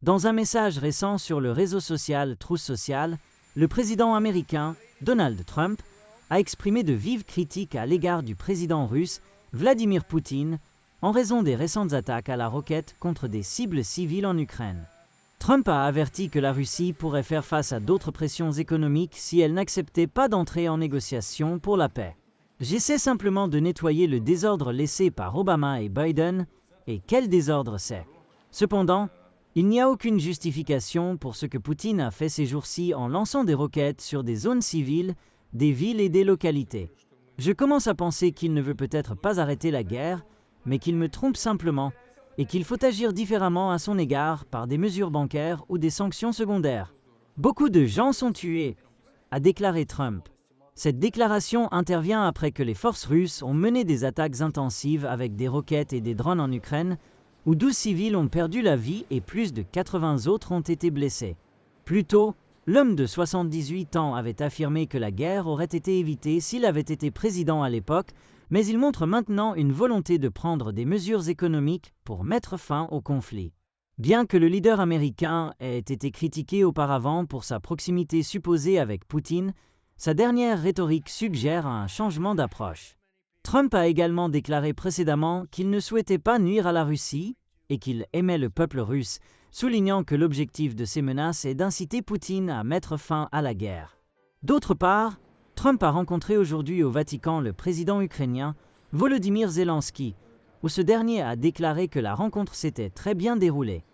Dans un message récent sur le réseau social Truth Social, le président américain, Donald Trump, a exprimé de vives critiques à l'égard du président russe, Vladimir Poutine, en raison des récentes attaques à la roquette contre des cibles civiles en Ukraine. Trump a averti que la Russie pourrait faire face à d'autres pressions économiques si elle n'acceptait pas d'entrer en négociation pour la paix. J'essaie simplement de nettoyer le désordre laissé par Obama et Biden, et quel désordre c'est. Cependant, il n'y a aucune justification pour ce que Poutine a fait ces jours-ci en lançant des roquettes sur des zones civiles, des villes et des localités. Je commence à penser qu'il ne veut peut-être pas arrêter la guerre, mais qu'il me trompe simplement, et qu'il faut agir différemment à son égard par des mesures bancaires ou des sanctions secondaires. Beaucoup de gens sont tués, a déclaré Trump. Cette déclaration intervient après que les forces russes ont mené des attaques intensives avec des roquettes et des drones en Ukraine, où 12 civils ont perdu la vie et plus de 80 autres ont été blessés. Plus tôt, l'homme de 78 ans avait affirmé que la guerre aurait été évitée s'il avait été président à l'époque, mais il montre maintenant une volonté de prendre des mesures économiques pour mettre fin au conflit. Bien que le leader américain ait été critiqué auparavant pour sa proximité supposée avec Poutine, sa dernière rhétorique suggère un changement d'approche. Trump a également déclaré précédemment qu'il ne souhaitait pas nuire à la Russie et qu'il aimait le peuple russe, soulignant que l'objectif de ces menaces est d'inciter Poutine à mettre fin à la guerre. D'autre part, Trump a rencontré aujourd'hui au Vatican le président ukrainien Volodymyr Zelensky, où ce dernier a déclaré que la rencontre s'était très bien déroulée.